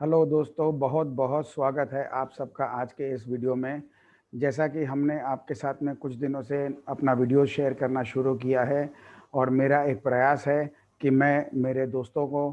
Hello दोस्तों, बहुत बहुत स्वागत है आप सबका आज के इस वीडियो में। जैसा कि हमने आपके साथ में कुछ दिनों से अपना वीडियो शेयर करना शुरू किया है और मेरा एक प्रयास है कि मैं मेरे दोस्तों को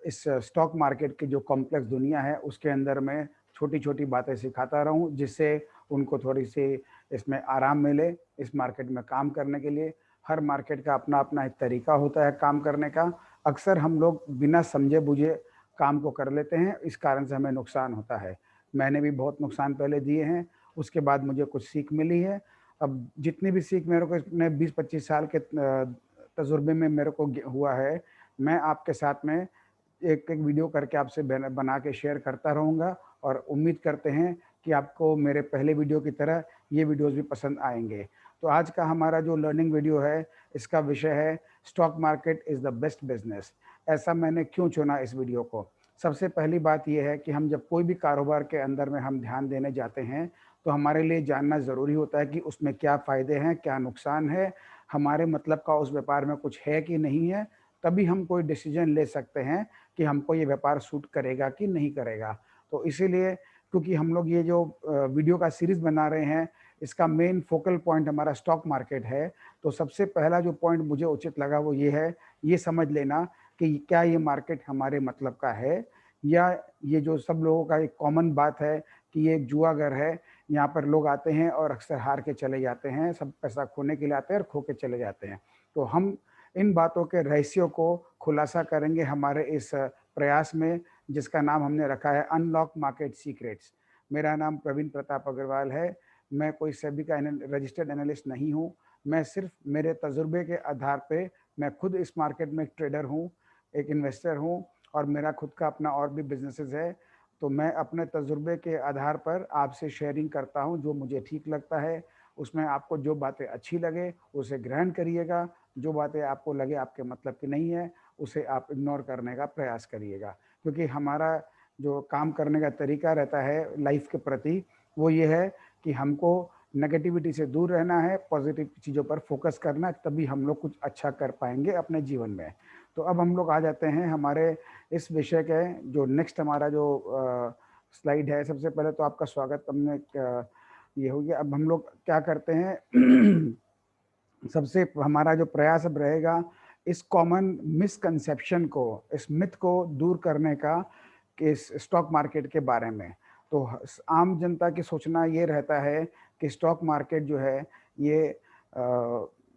इस स्टॉक मार्केट की जो कॉम्प्लेक्स दुनिया है उसके अंदर मैं छोटी-छोटी बातें सिखाता रहूं, जिससे उनको थोड़ी-सी इसमें आराम मिले इस मार्केट में काम करने के लिए। हर मार्केट का अपना-अपना एक तरीका होता है काम करने का। अक्सर हम लोग बिना समझे-बुझे काम को कर लेते हैं, इस कारण से हमें नुकसान होता है। मैंने भी बहुत नुकसान पहले दिए हैं, उसके बाद मुझे कुछ सीख मिली है। अब जितनी भी सीख मेरे को इसमें 20-25 साल के तजुर्बे में मेरे को हुआ है, मैं आपके साथ में एक-एक वीडियो करके आपसे बना के शेयर करता रहूँगा और उम्मीद करते हैं कि आपको मेरे पहले वीडियो की तरह ये वीडियोज़ भी पसंद आएँगे। तो आज का हमारा जो लर्निंग वीडियो है, इसका विषय है stock market is the best business. ऐसा मैंने क्यों चुना इस वीडियो को? सबसे पहली बात ये है कि हम जब कोई भी कारोबार के अंदर में हम ध्यान देने जाते हैं, तो हमारे लिए जानना ज़रूरी होता है कि उसमें क्या फ़ायदे हैं, क्या नुकसान है, हमारे मतलब का उस व्यापार में कुछ है कि नहीं है, तभी हम कोई डिसीज़न ले सकते हैं कि हमको ये व्यापार सूट करेगा कि नहीं करेगा। तो इसीलिए क्योंकि हम लोग ये जो वीडियो का सीरीज़ बना रहे हैं, इसका मेन फ़ोकल पॉइंट हमारा स्टॉक मार्केट है, तो सबसे पहला जो पॉइंट मुझे उचित लगा वो ये है, ये समझ लेना कि क्या ये मार्केट हमारे मतलब का है, या ये जो सब लोगों का एक कॉमन बात है कि ये एक जुआ घर है, यहाँ पर लोग आते हैं और अक्सर हार के चले जाते हैं, सब पैसा खोने के लिए आते हैं और खो के चले जाते हैं। तो हम इन बातों के रहस्यों को खुलासा करेंगे हमारे इस प्रयास में, जिसका नाम हमने रखा है अनलॉक मार्केट सीक्रेट्स। मेरा नाम प्रवीण प्रताप अग्रवाल है। मैं कोई सेबी का रजिस्टर्ड एनालिस्ट नहीं हूँ। मैं सिर्फ मेरे तजुर्बे के आधार पे, मैं खुद इस मार्केट में एक ट्रेडर हूँ, एक इन्वेस्टर हूँ और मेरा खुद का अपना और भी बिज़नेसेस है। तो मैं अपने तजुर्बे के आधार पर आपसे शेयरिंग करता हूँ, जो मुझे ठीक लगता है। उसमें आपको जो बातें अच्छी लगे, उसे ग्रहण करिएगा। जो बातें आपको लगे आपके मतलब की नहीं है, उसे आप इग्नोर करने का प्रयास करिएगा। क्योंकि हमारा जो काम करने का तरीका रहता है लाइफ़ के प्रति, वो ये है कि हमको नेगेटिविटी से दूर रहना है, पॉज़िटिव चीज़ों पर फ़ोकस करना है, तभी हम लोग कुछ अच्छा कर पाएँगे अपने जीवन में। तो अब हम लोग आ जाते हैं हमारे इस विषय के जो नेक्स्ट हमारा जो स्लाइड है। सबसे पहले तो आपका स्वागत हमने ये हो गया। अब हम लोग क्या करते हैं सबसे हमारा जो प्रयास अब रहेगा इस कॉमन मिसकंसेप्शन को, इस मिथ को दूर करने का कि इस स्टॉक मार्केट के बारे में। तो आम जनता की सोचना ये रहता है कि स्टॉक मार्केट जो है ये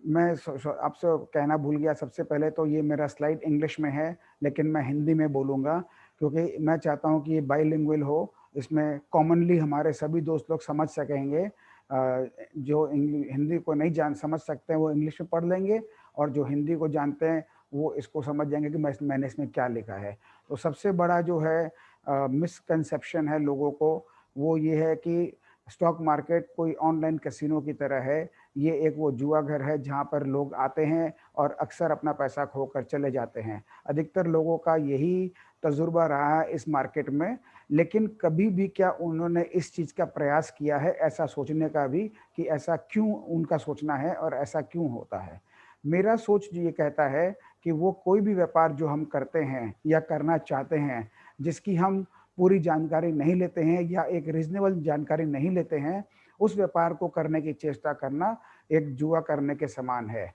मैं आपसे कहना भूल गया, सबसे पहले तो ये मेरा स्लाइड इंग्लिश में है, लेकिन मैं हिंदी में बोलूँगा क्योंकि मैं चाहता हूँ कि ये बाइलिंगुअल हो। इसमें कॉमनली हमारे सभी दोस्त लोग समझ सकेंगे। जो हिंदी को नहीं जान समझ सकते हैं वो इंग्लिश में पढ़ लेंगे, और जो हिंदी को जानते हैं वो इसको समझ जाएँगे कि मैंने इसमें क्या लिखा है। तो सबसे बड़ा जो है मिसकंसेप्शन है लोगों को, वो ये है कि स्टॉक मार्केट कोई ऑनलाइन कैसीनो की तरह है। ये एक वो जुआ घर है जहाँ पर लोग आते हैं और अक्सर अपना पैसा खोकर चले जाते हैं। अधिकतर लोगों का यही तजुर्बा रहा है इस मार्केट में, लेकिन कभी भी क्या उन्होंने इस चीज़ का प्रयास किया है ऐसा सोचने का भी कि ऐसा क्यों उनका सोचना है और ऐसा क्यों होता है? मेरा सोच ये कहता है कि वो कोई भी व्यापार जो हम करते हैं या करना चाहते हैं, जिसकी हम पूरी जानकारी नहीं लेते हैं या एक रीज़नेबल जानकारी नहीं लेते हैं, उस व्यापार को करने की चेष्टा करना एक जुआ करने के समान है।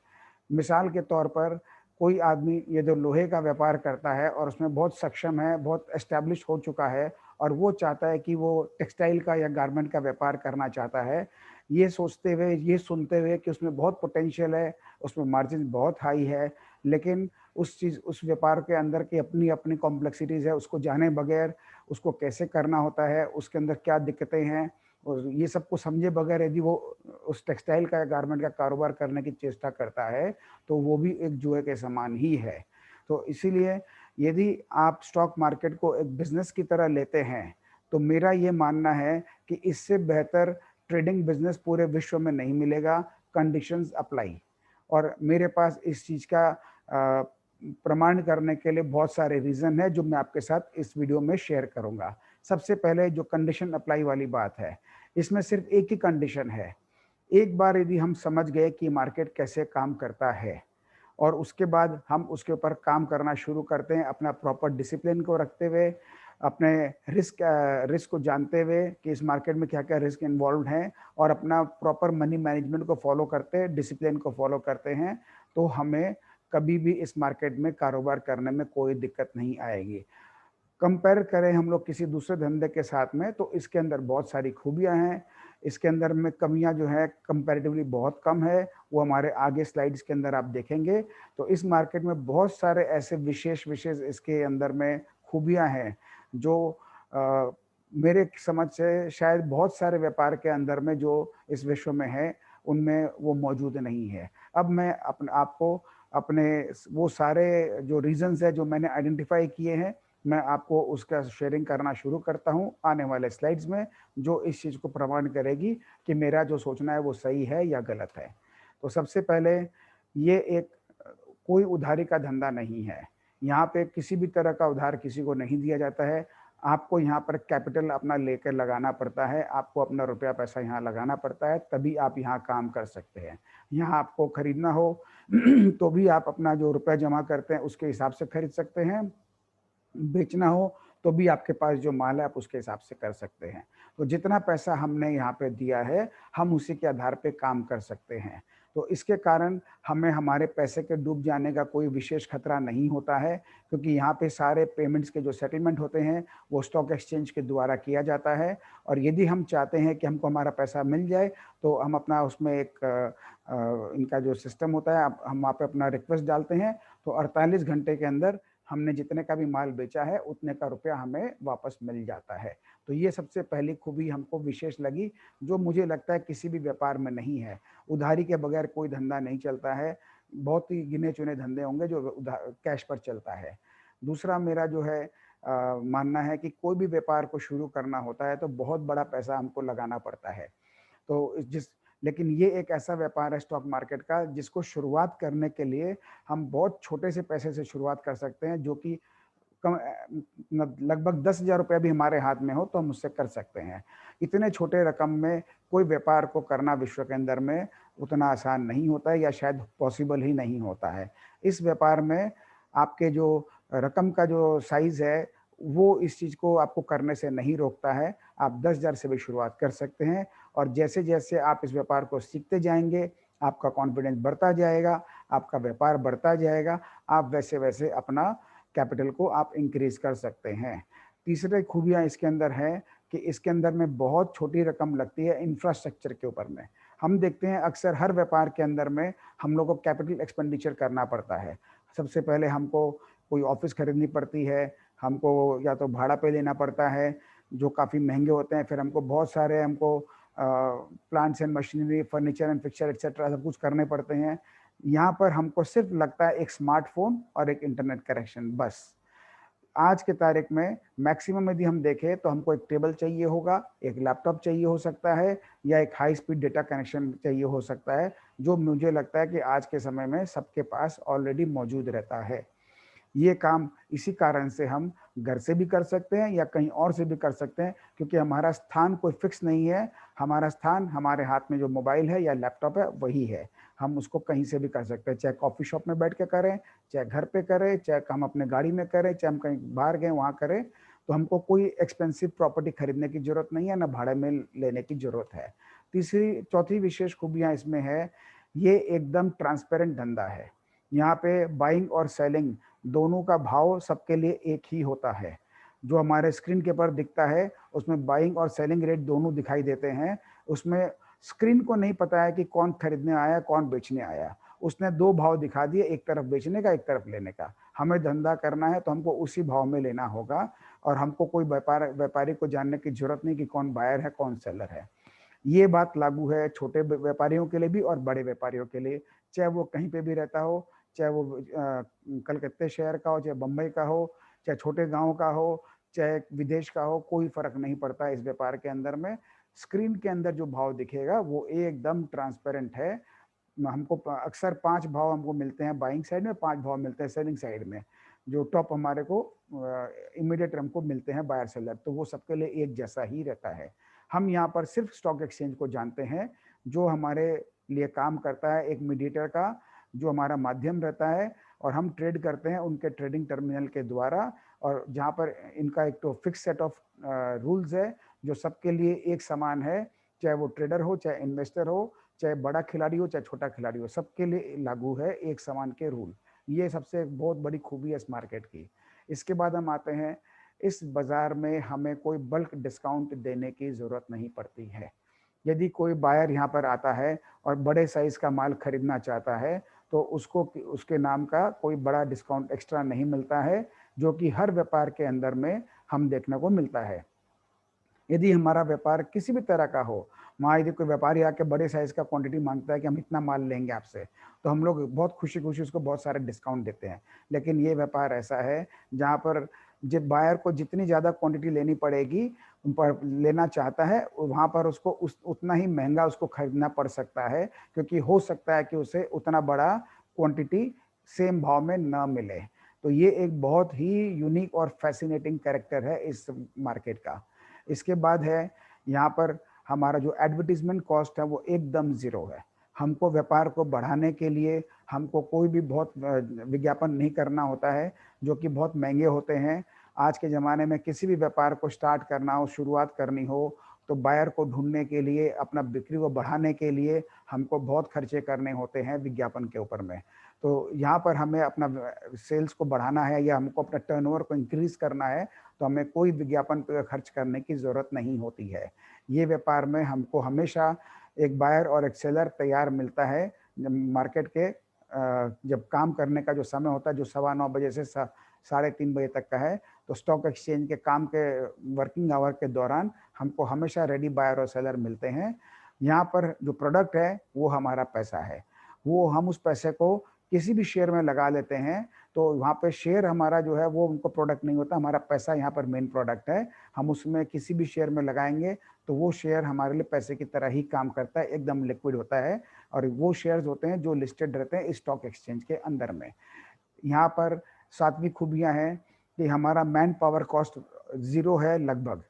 मिसाल के तौर पर कोई आदमी ये जो लोहे का व्यापार करता है और उसमें बहुत सक्षम है, बहुत एस्टेब्लिश हो चुका है और वो चाहता है कि वो टेक्सटाइल का या गारमेंट का व्यापार करना चाहता है। ये सोचते हुए, ये सुनते हुए कि उसमें बहुत पोटेंशियल है, उसमें मार्जिन बहुत हाई है, लेकिन उस व्यापार के अंदर की अपनी-अपनी कॉम्प्लेक्सिटीज़ है, उसको जाने बगैर उसको कैसे करना होता है, उसके अंदर क्या दिक्कतें हैं और ये सब को समझे बगैर यदि वो उस टेक्सटाइल का या गारमेंट का कारोबार करने की चेष्टा करता है, तो वो भी एक जुए के समान ही है। तो इसीलिए यदि आप स्टॉक मार्केट को एक बिज़नेस की तरह लेते हैं, तो मेरा ये मानना है कि इससे बेहतर ट्रेडिंग बिज़नेस पूरे विश्व में नहीं मिलेगा, कंडीशंस अप्लाई। और मेरे पास इस चीज़ का प्रमाण करने के लिए बहुत सारे रीज़न हैं, जो मैं आपके साथ इस वीडियो में शेयर करूँगा। सबसे पहले जो कंडीशन अप्लाई वाली बात है, इसमें सिर्फ़ एक ही कंडीशन है। एक बार यदि हम समझ गए कि मार्केट कैसे काम करता है और उसके बाद हम उसके ऊपर काम करना शुरू करते हैं अपना प्रॉपर डिसिप्लिन को रखते हुए, अपने रिस्क को जानते हुए कि इस मार्केट में क्या-क्या रिस्क इन्वॉल्व्ड हैं और अपना प्रॉपर मनी मैनेजमेंट को फॉलो करते हैं, डिसिप्लिन को फॉलो करते हैं, तो हमें कभी भी इस मार्केट में कारोबार करने में कोई दिक्कत नहीं आएगी। कंपेयर करें हम लोग किसी दूसरे धंधे के साथ में तो इसके अंदर बहुत सारी खूबियाँ हैं। इसके अंदर में कमियाँ जो है कंपैरेटिवली बहुत कम है, वो हमारे आगे स्लाइड्स के अंदर आप देखेंगे। तो इस मार्केट में बहुत सारे ऐसे विशेष-विशेष इसके अंदर में खूबियाँ हैं जो अ, मेरे समझ से शायद बहुत सारे व्यापार के अंदर में जो इस विश्व में है, उनमें वो मौजूद नहीं है। अब मैं आपको अपने वो सारे जो रीज़न्स हैं जो मैंने आइडेंटिफ़ाई किए हैं, मैं आपको उसका शेयरिंग करना शुरू करता हूँ आने वाले स्लाइड्स में, जो इस चीज़ को प्रमाण करेगी कि मेरा जो सोचना है वो सही है या गलत है। तो सबसे पहले ये एक कोई उधारी का धंधा नहीं है। यहाँ पे किसी भी तरह का उधार किसी को नहीं दिया जाता है। आपको यहाँ पर कैपिटल अपना लेकर लगाना पड़ता है, आपको अपना रुपया पैसा यहाँ लगाना पड़ता है, तभी आप यहाँ काम कर सकते हैं। यहाँ आपको खरीदना हो तो भी आप अपना जो रुपया जमा करते हैं उसके हिसाब से खरीद सकते हैं। बेचना हो तो भी आपके पास जो माल है आप उसके हिसाब से कर सकते हैं। तो जितना पैसा हमने यहाँ पे दिया है, हम उसी के आधार पे काम कर सकते हैं। तो इसके कारण हमें हमारे पैसे के डूब जाने का कोई विशेष खतरा नहीं होता है, क्योंकि यहाँ पे सारे पेमेंट्स के जो सेटलमेंट होते हैं, वो स्टॉक एक्सचेंज के द्वारा किया जाता है और यदि हम चाहते हैं कि हमको हमारा पैसा मिल जाए, तो हम अपना उसमें एक इनका जो सिस्टम होता है, हम वहाँ पे अपना रिक्वेस्ट डालते हैं, तो 48 घंटे के अंदर हमने जितने का भी माल बेचा है, उतने का रुपया हमें वापस मिल जाता है। तो ये सबसे पहली खूबी हमको विशेष लगी, जो मुझे लगता है किसी भी व्यापार में नहीं है। उधारी के बगैर कोई धंधा नहीं चलता है। बहुत ही गिने-चुने धंधे होंगे जो कैश पर चलता है। दूसरा मेरा जो है मानना है कि कोई भी व्यापार को शुरू करना होता है, तो बहुत बड़ा पैसा हमको लगाना पड़ता है। तो जिस लेकिन ये एक ऐसा व्यापार है स्टॉक मार्केट का जिसको शुरुआत करने के लिए हम बहुत छोटे से पैसे से शुरुआत कर सकते हैं, जो कि लगभग 10,000 रुपया भी हमारे हाथ में हो तो हम उससे कर सकते हैं। इतने छोटे रकम में कोई व्यापार को करना विश्व के अंदर में उतना आसान नहीं होता है या शायद पॉसिबल ही नहीं होता है। इस व्यापार में आपके जो रकम का जो साइज़ है, वो इस चीज़ को आपको करने से नहीं रोकता है। आप 10,000 से भी शुरुआत कर सकते हैं और जैसे-जैसे आप इस व्यापार को सीखते जाएँगे, आपका कॉन्फिडेंस बढ़ता जाएगा, आपका व्यापार बढ़ता जाएगा, आप वैसे-वैसे अपना कैपिटल को आप इंक्रीज़ कर सकते हैं। तीसरी खूबियाँ इसके अंदर है कि इसके अंदर में बहुत छोटी रकम लगती है इंफ्रास्ट्रक्चर के ऊपर में। हम देखते हैं अक्सर हर व्यापार के अंदर में हम लोग को कैपिटल एक्सपेंडिचर करना पड़ता है। सबसे पहले हमको कोई ऑफ़िस खरीदनी पड़ती है, हमको या तो भाड़ा पे लेना पड़ता है, जो काफ़ी महँगे होते हैं, फिर हमको बहुत सारे plants and machinery, furniture and fixture etcetera सब कुछ करने पड़ते हैं। यहाँ पर हमको सिर्फ़ लगता है एक स्मार्टफ़ोन और एक इंटरनेट कनेक्शन बस। आज के तारीख में मैक्सिमम यदि हम देखें तो हमको एक टेबल चाहिए होगा, एक लैपटॉप चाहिए हो सकता है या एक हाई स्पीड डेटा कनेक्शन चाहिए हो सकता है, जो मुझे लगता है कि आज के समय में सबके पास ऑलरेडी मौजूद रहता है। ये काम इसी कारण से हम घर से भी कर सकते हैं या कहीं और से भी कर सकते हैं, क्योंकि हमारा स्थान कोई फिक्स नहीं है। हमारा स्थान हमारे हाथ में जो मोबाइल है या लैपटॉप है वही है। हम उसको कहीं से भी कर सकते हैं, चाहे कॉफ़ी शॉप में बैठ के करें, चाहे घर पे करें, चाहे हम अपने गाड़ी में करें, चाहे हम कहीं बाहर गए वहाँ करें। तो हमको कोई एक्सपेंसिव प्रॉपर्टी खरीदने की ज़रूरत नहीं है, ना भाड़े में लेने की ज़रूरत है। चौथी विशेष खूबियाँ इसमें है, ये एकदम ट्रांसपेरेंट धंधा है। यहाँ पे बाइंग और सेलिंग दोनों का भाव सबके लिए एक ही होता है। जो हमारे स्क्रीन के ऊपर दिखता है, उसमें बाइंग और सेलिंग रेट दोनों दिखाई देते हैं। उसमें स्क्रीन को नहीं पता है कि कौन खरीदने आया, कौन बेचने आया। उसने 2 भाव दिखा दिए, एक तरफ बेचने का, एक तरफ लेने का। हमें धंधा करना है तो हमको उसी भाव में लेना होगा और हमको कोई व्यापारी को जानने की ज़रूरत नहीं कि कौन बायर है, कौन सेलर है। ये बात लागू है छोटे व्यापारियों के लिए भी और बड़े व्यापारियों के लिए, चाहे वो कहीं पे भी रहता हो, चाहे वो कलकत्ते शहर का हो, चाहे बम्बई का हो, चाहे छोटे गाँव का हो, चाहे विदेश का हो, कोई फ़र्क नहीं पड़ता इस व्यापार के अंदर में। स्क्रीन के अंदर जो भाव दिखेगा वो एकदम ट्रांसपेरेंट है। हमको अक्सर 5 भाव हमको मिलते हैं बाइंग साइड में, 5 भाव मिलते हैं सेलिंग साइड में। जो टॉप हमारे को इमीडिएट हमको मिलते हैं बायर सेलर, तो वो सबके लिए एक जैसा ही रहता है। हम यहाँ पर सिर्फ स्टॉक एक्सचेंज को जानते हैं, जो हमारे लिए काम करता है एक मीडिएटर का, जो हमारा माध्यम रहता है। और हम ट्रेड करते हैं उनके ट्रेडिंग टर्मिनल के द्वारा, और जहाँ पर इनका एक तो फिक्स सेट ऑफ रूल्स है जो सबके लिए एक समान है, चाहे वो ट्रेडर हो, चाहे इन्वेस्टर हो, चाहे बड़ा खिलाड़ी हो, चाहे छोटा खिलाड़ी हो, सबके लिए लागू है एक समान के रूल। ये सबसे बहुत बड़ी खूबी है इस मार्केट की। इसके बाद हम आते हैं, इस बाजार में हमें कोई बल्क डिस्काउंट देने की ज़रूरत नहीं पड़ती है। यदि कोई बायर यहाँ पर आता है और बड़े साइज़ का माल खरीदना चाहता है, तो उसको उसके नाम का कोई बड़ा डिस्काउंट एक्स्ट्रा नहीं मिलता है, जो कि हर व्यापार के अंदर में हम देखने को मिलता है। यदि हमारा व्यापार किसी भी तरह का हो, वहाँ यदि कोई व्यापारी आके बड़े साइज़ का क्वांटिटी माँगता है कि हम इतना माल लेंगे आपसे, तो हम लोग बहुत खुशी-खुशी उसको बहुत सारे डिस्काउंट देते हैं। लेकिन ये व्यापार ऐसा है जहाँ पर जब बायर को जितनी ज़्यादा क्वांटिटी लेनी पड़ेगी, पर लेना चाहता है, वहाँ पर उसको उतना ही महँगा उसको खरीदना पड़ सकता है, क्योंकि हो सकता है कि उसे उतना बड़ा क्वांटिटी सेम भाव में ना मिले। तो ये एक बहुत ही यूनिक और फ़ैसिनेटिंग कैरेक्टर है इस मार्केट का। इसके बाद है, यहाँ पर हमारा जो एडवर्टाइज़मेंट कॉस्ट है वो एकदम ज़ीरो है। हमको व्यापार को बढ़ाने के लिए हमको कोई भी बहुत विज्ञापन नहीं करना होता है, जो कि बहुत महँगे होते हैं। आज के ज़माने में किसी भी व्यापार को स्टार्ट करना हो, शुरुआत करनी हो, तो बायर को ढूँढने के लिए, अपना बिक्री को बढ़ाने के लिए हमको बहुत खर्चे करने होते हैं विज्ञापन के ऊपर में। तो यहाँ पर हमें अपना सेल्स को बढ़ाना है या हमको अपना टर्नओवर को इंक्रीज़ करना है, तो हमें कोई विज्ञापन पे खर्च करने की ज़रूरत नहीं होती है। ये व्यापार में हमको हमेशा एक बायर और एक सेलर तैयार मिलता है। जब मार्केट के जब काम करने का जो समय होता है, जो सवा 9 बजे से साढ़े 3 बजे तक का है, तो स्टॉक एक्सचेंज के काम के वर्किंग आवर के दौरान हमको हमेशा रेडी बायर और सेलर मिलते हैं। यहाँ पर जो प्रोडक्ट है, वो हमारा पैसा है। वो हम उस पैसे को किसी भी शेयर में लगा लेते हैं, तो वहाँ पे शेयर हमारा जो है वो उनको प्रोडक्ट नहीं होता, हमारा पैसा यहाँ पर मेन प्रोडक्ट है। हम उसमें किसी भी शेयर में लगाएँगे, तो वो शेयर हमारे लिए पैसे की तरह ही काम करता है, एकदम लिक्विड होता है, और वो शेयर्स होते हैं जो लिस्टेड रहते हैं स्टॉक एक्सचेंज के अंदर में। यहाँ पर 7वीं खूबियाँ हैं कि हमारा मैन पावर कॉस्ट ज़ीरो है लगभग।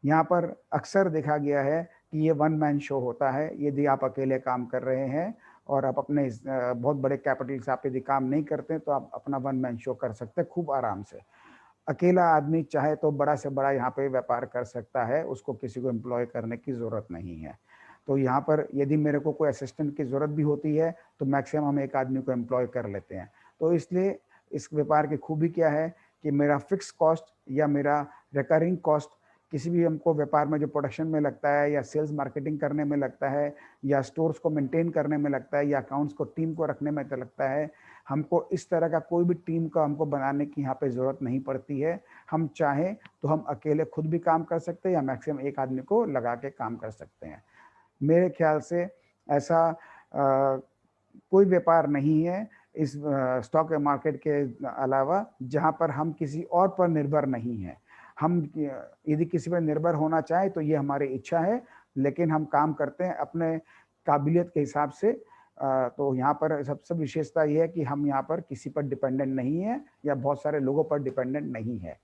यहाँ पर अक्सर देखा गया है कि ये वन मैन शो होता है। यदि आप अकेले काम कर रहे हैं और आप अपने बहुत बड़े कैपिटल से आप यदि काम नहीं करते हैं, तो आप अपना वन मैन शो कर सकते हैं खूब आराम से। अकेला आदमी चाहे तो बड़ा से बड़ा यहाँ पे व्यापार कर सकता है, उसको किसी को एम्प्लॉय करने की ज़रूरत नहीं है। तो यहाँ पर यदि मेरे को कोई असिस्टेंट की ज़रूरत भी होती है, तो मैक्सिमम हम एक आदमी को एम्प्लॉय कर लेते हैं। तो इसलिए इस व्यापार की खूबी क्या है कि मेरा फिक्स कॉस्ट या मेरा रिकरिंग कॉस्ट किसी भी हमको व्यापार में जो प्रोडक्शन में लगता है, या सेल्स मार्केटिंग करने में लगता है, या स्टोर्स को मेंटेन करने में लगता है, या अकाउंट्स को टीम को रखने में लगता है, हमको इस तरह का कोई भी टीम का हमको बनाने की यहाँ पे ज़रूरत नहीं पड़ती है। हम चाहें तो हम अकेले खुद भी काम कर सकते हैं, या मैक्सिमम एक आदमी को लगा के काम कर सकते हैं। मेरे ख्याल से ऐसा कोई व्यापार नहीं है इस स्टॉक मार्केट के अलावा जहाँ पर हम किसी और पर निर्भर नहीं हैं। हम यदि किसी पर निर्भर होना चाहें तो ये हमारी इच्छा है, लेकिन हम काम करते हैं अपने काबिलियत के हिसाब से। तो यहाँ पर सबसे विशेषता ये है कि हम यहाँ पर किसी पर डिपेंडेंट नहीं हैं, या बहुत सारे लोगों पर डिपेंडेंट नहीं है।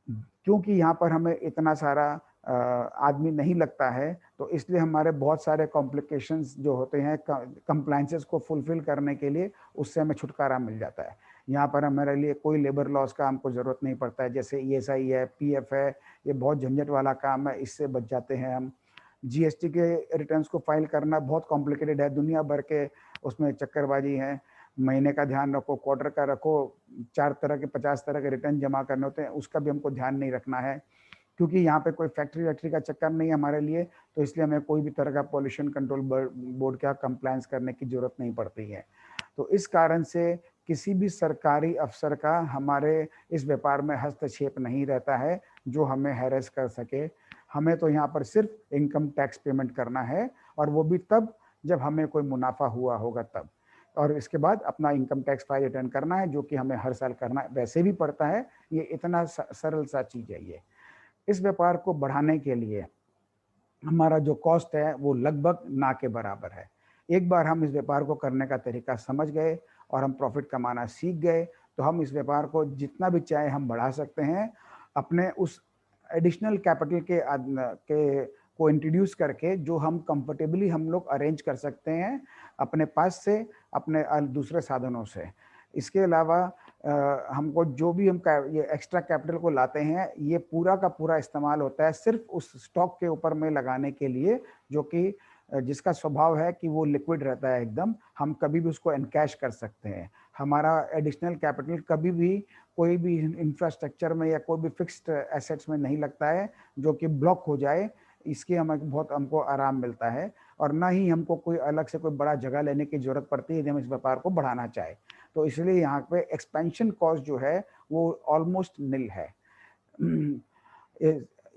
क्योंकि यहाँ पर हमें इतना सारा आदमी नहीं लगता है, तो इसलिए हमारे बहुत सारे कॉम्प्लिकेशंस जो होते हैं कंप्लायंसेस को फुलफिल करने के लिए, उससे हमें छुटकारा मिल जाता है। यहाँ पर हमारे लिए कोई लेबर लॉस का हमको ज़रूरत नहीं पड़ता है, जैसे ईएसआई है, पीएफ है, ये बहुत झंझट वाला काम है, इससे बच जाते हैं हम। जीएसटी के रिटर्न्स को फाइल करना बहुत कॉम्प्लिकेटेड है, दुनिया भर के उसमें चक्करबाजी है। महीने का ध्यान रखो, क्वार्टर का रखो, 4 तरह के 50 तरह के रिटर्न जमा करने होते हैं, उसका भी हमको ध्यान नहीं रखना है। क्योंकि यहाँ पे कोई फैक्ट्री वैक्ट्री का चक्कर नहीं है हमारे लिए, तो इसलिए हमें कोई भी तरह का पॉल्यूशन कंट्रोल बोर्ड का कंप्लायंस करने की ज़रूरत नहीं पड़ती है। तो इस कारण से किसी भी सरकारी अफ़सर का हमारे इस व्यापार में हस्तक्षेप नहीं रहता है, जो हमें हैरेस कर सके। हमें तो यहाँ पर सिर्फ़ इनकम टैक्स पेमेंट करना है, और वो भी तब जब हमें कोई मुनाफ़ा हुआ होगा तब। और इसके बाद अपना इनकम टैक्स फाइल रिटर्न करना है, जो कि हमें हर साल करना वैसे भी पड़ता है। ये इतना सरल सा चीज़ है ये। इस व्यापार को बढ़ाने के लिए हमारा जो कॉस्ट है वो लगभग ना के बराबर है। एक बार हम इस व्यापार को करने का तरीका समझ गए और हम प्रॉफिट कमाना सीख गए, तो हम इस व्यापार को जितना भी चाहे हम बढ़ा सकते हैं। अपने उस एडिशनल कैपिटल के को इंट्रोड्यूस करके, जो हम कंफर्टेबली हम लोग अरेंज कर सकते हैं अपने पास से, अपने दूसरे साधनों से। इसके अलावा हमको जो भी हम ये एक्स्ट्रा कैपिटल को लाते हैं, ये पूरा का पूरा इस्तेमाल होता है सिर्फ उस स्टॉक के ऊपर में लगाने के लिए, जो कि जिसका स्वभाव है कि वो लिक्विड रहता है एकदम, हम कभी भी उसको एनकैश कर सकते हैं। हमारा एडिशनल कैपिटल कभी भी कोई भी इंफ्रास्ट्रक्चर में या कोई भी फिक्स्ड एसेट्स में नहीं लगता है जो कि ब्लॉक हो जाए। इसके हमें बहुत हमको आराम मिलता है, और ना ही हमको कोई अलग से कोई बड़ा जगह लेने की जरूरत पड़ती है यदि हम इस व्यापार को बढ़ाना चाहे। तो इसलिए यहाँ पे एक्सपेंशन कॉस्ट जो है वो ऑलमोस्ट निल है।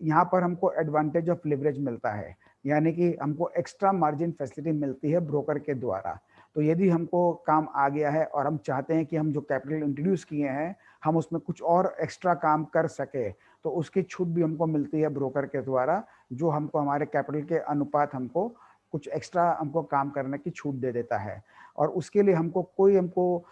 यहाँ पर हमको एडवांटेज ऑफ लिवरेज मिलता है, यानी कि हमको एक्स्ट्रा मार्जिन फैसिलिटी मिलती है ब्रोकर के द्वारा। तो यदि हमको काम आ गया है और हम चाहते हैं कि हम जो कैपिटल इंट्रोड्यूस किए हैं हम उसमें कुछ और एक्स्ट्रा काम कर सके, तो उसकी छूट भी हमको मिलती है ब्रोकर के द्वारा, जो हमको हमारे कैपिटल के अनुपात हमको कुछ एक्स्ट्रा हमको काम करने की छूट दे देता है। और उसके लिए हमको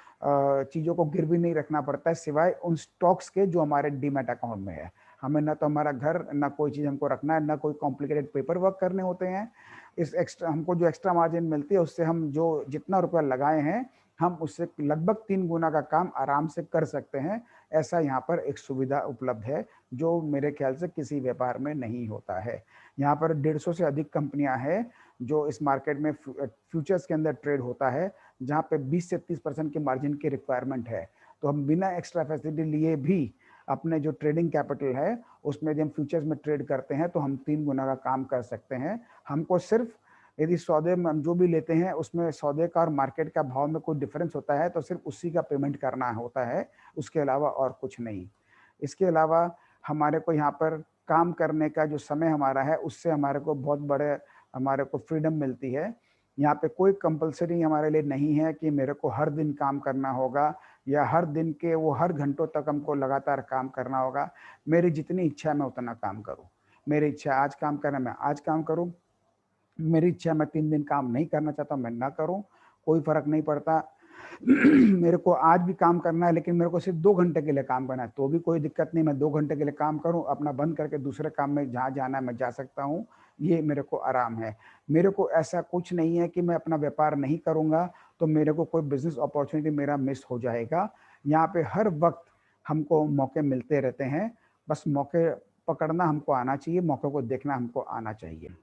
चीज़ों को गिरवी नहीं रखना पड़ता है, सिवाय उन स्टॉक्स के जो हमारे डीमैट अकाउंट में है। हमें ना तो हमारा घर, ना कोई चीज़ हमको रखना है, ना कोई कॉम्प्लिकेटेड पेपर वर्क करने होते हैं। इस एक्स्ट्रा हमको जो एक्स्ट्रा मार्जिन मिलती है उससे हम जो जितना रुपया लगाए हैं हम उससे लगभग 3 गुना का काम आराम से कर सकते हैं। ऐसा यहाँ पर एक सुविधा उपलब्ध है जो मेरे ख्याल से किसी व्यापार में नहीं होता है। यहाँ पर 150 से अधिक कंपनियां हैं जो इस मार्केट में फ्यूचर्स के अंदर ट्रेड होता है, जहाँ पे 20 से 30% की मार्जिन की रिक्वायरमेंट है। तो हम बिना एक्स्ट्रा फैसिलिटी लिए भी अपने जो ट्रेडिंग कैपिटल है उसमें यदि हम फ्यूचर्स में ट्रेड करते हैं तो हम 3 गुना का काम कर सकते हैं। हमको सिर्फ यदि सौदे में हम जो भी लेते हैं उसमें सौदे का और मार्केट का भाव में कोई डिफरेंस होता है तो सिर्फ उसी का पेमेंट करना होता है, उसके अलावा और कुछ नहीं। इसके अलावा हमारे को यहाँ पर काम करने का जो समय हमारा है उससे हमारे को बहुत बड़े हमारे को फ्रीडम मिलती है। यहाँ पे कोई कंपलसरी हमारे लिए नहीं है कि मेरे को हर दिन काम करना होगा या हर दिन के वो हर घंटों तक हमको लगातार काम करना होगा। मेरी जितनी इच्छा है मैं उतना काम करूँ। मेरी इच्छा आज काम करना मैं आज काम करूँ, मेरी इच्छा मैं 3 दिन काम नहीं करना चाहता मैं ना करूँ, कोई फर्क नहीं पड़ता। मेरे को आज भी काम करना है लेकिन मेरे को सिर्फ 2 घंटे के लिए काम करना है तो भी कोई दिक्कत नहीं, मैं 2 घंटे के लिए काम करूं, अपना बंद करके दूसरे काम में जहाँ जाना है मैं जा सकता हूं। ये मेरे को आराम है। मेरे को ऐसा कुछ नहीं है कि मैं अपना व्यापार नहीं करूंगा तो मेरे को कोई बिजनेस अपॉर्चुनिटी मेरा मिस हो जाएगा। यहाँ पे हर वक्त हमको मौके मिलते रहते हैं, बस मौके पकड़ना हमको आना चाहिए, मौके को देखना हमको आना चाहिए।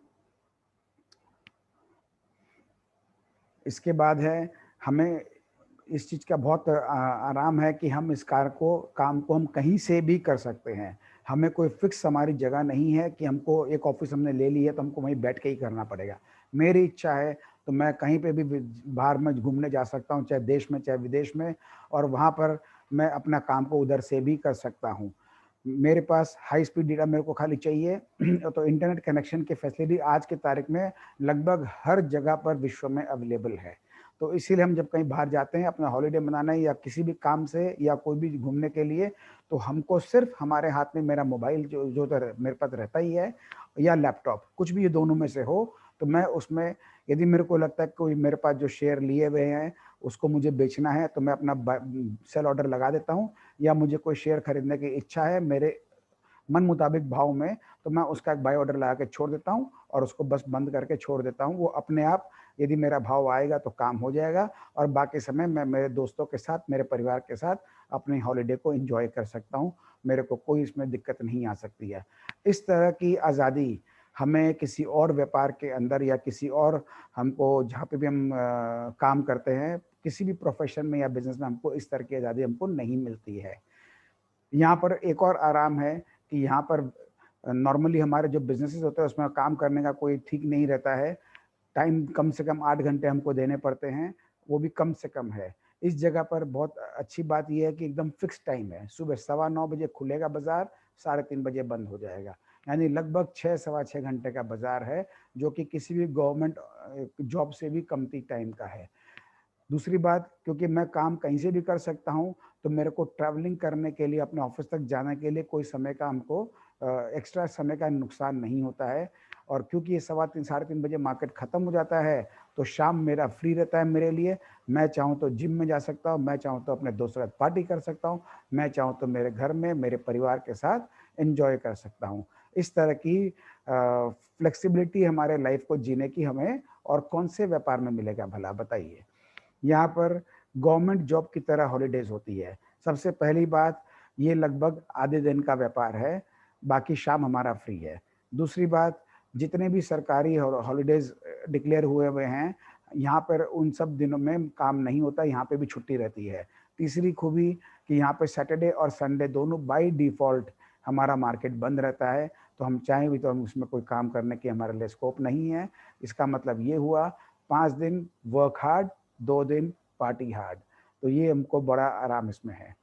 इसके बाद है हमें इस चीज़ का बहुत आराम है कि हम इस काम को हम कहीं से भी कर सकते हैं। हमें कोई फिक्स हमारी जगह नहीं है कि हमको एक ऑफिस हमने ले ली है तो हमको वहीं बैठ के ही करना पड़ेगा। मेरी इच्छा है तो मैं कहीं पे भी बाहर में घूमने जा सकता हूँ, चाहे देश में चाहे विदेश में, और वहाँ पर मैं अपना काम को उधर से भी कर सकता हूँ। मेरे पास हाई स्पीड डेटा मेरे को खाली चाहिए तो इंटरनेट कनेक्शन की फैसिलिटी आज की तारीख में लगभग हर जगह पर विश्व में अवेलेबल है। तो इसीलिए हम जब कहीं बाहर जाते हैं अपना हॉलिडे मनाने या किसी भी काम से या कोई भी घूमने के लिए, तो हमको सिर्फ हमारे हाथ में मेरा मोबाइल जो तो मेरे पास रहता ही है, या लैपटॉप, कुछ भी ये दोनों में से हो, तो मैं उसमें यदि मेरे को लगता है कोई मेरे पास जो शेयर लिए हुए हैं उसको मुझे बेचना है तो मैं अपना सेल ऑर्डर लगा देता हूँ, या मुझे कोई शेयर खरीदने की इच्छा है मेरे मन मुताबिक भाव में, तो मैं उसका एक बाय ऑर्डर लगा के छोड़ देता हूँ और उसको बस बंद करके छोड़ देता हूँ। वो अपने आप यदि मेरा भाव आएगा तो काम हो जाएगा, और बाकी समय मैं मेरे दोस्तों के साथ, मेरे परिवार के साथ अपनी हॉलिडे को एंजॉय कर सकता हूँ। मेरे को कोई इसमें दिक्कत नहीं आ सकती है। इस तरह की आज़ादी हमें किसी और व्यापार के अंदर या किसी और हमको जहाँ पे भी हम काम करते हैं, किसी भी प्रोफेशन में या बिजनेस में हमको इस तरह की आज़ादी हमको नहीं मिलती है। यहाँ पर एक और आराम है कि यहाँ पर नॉर्मली हमारे जो बिजनेसेस होते हैं उसमें काम करने का कोई ठीक नहीं रहता है। टाइम कम से कम 8 घंटे हमको देने पड़ते हैं, वो भी कम से कम है। इस जगह पर बहुत अच्छी बात ये है कि एकदम फिक्स टाइम है, सुबह 9:15 बजे खुलेगा बाज़ार, 3:30 बजे बंद हो जाएगा। यानी लगभग 6 सवा 6 घंटे का बाज़ार है, जो कि किसी भी गवर्नमेंट जॉब से भी कमती टाइम का है। दूसरी बात, क्योंकि मैं काम कहीं से भी कर सकता हूँ, तो मेरे को ट्रैवलिंग करने के लिए अपने ऑफिस तक जाने के लिए कोई समय का हमको एक्स्ट्रा समय का नुकसान नहीं होता है। और क्योंकि ये 3:15 3:30 बजे मार्केट ख़त्म हो जाता है, तो शाम मेरा फ्री रहता है मेरे लिए। मैं चाहूँ तो जिम में जा सकता हूँ, मैं चाहूँ तो अपने दोस्तों के साथ पार्टी कर सकता हूँ, मैं चाहूँ तो मेरे घर में मेरे परिवार के साथ एंजॉय कर सकता हूँ। इस तरह की फ्लेक्सिबिलिटी हमारे लाइफ को जीने की हमें और कौन से व्यापार में मिलेगा भला बताइए। यहाँ पर गवर्नमेंट जॉब की तरह हॉलीडेज होती है। सबसे पहली बात, ये लगभग आधे दिन का व्यापार है, बाकी शाम हमारा फ्री है। दूसरी बात, जितने भी सरकारी हॉलीडेज डिक्लेयर हुए हुए हैं, यहाँ पर उन सब दिनों में काम नहीं होता, यहाँ पे भी छुट्टी रहती है। तीसरी खूबी कि यहाँ पे सैटरडे और संडे दोनों बाय डिफ़ॉल्ट हमारा मार्केट बंद रहता है, तो हम चाहें भी तो हम उसमें कोई काम करने की हमारे लिए स्कोप नहीं है। इसका मतलब ये हुआ 5 दिन वर्क हार्ड, 2 दिन पार्टी हार्ड, तो ये हमको बड़ा आराम इसमें है।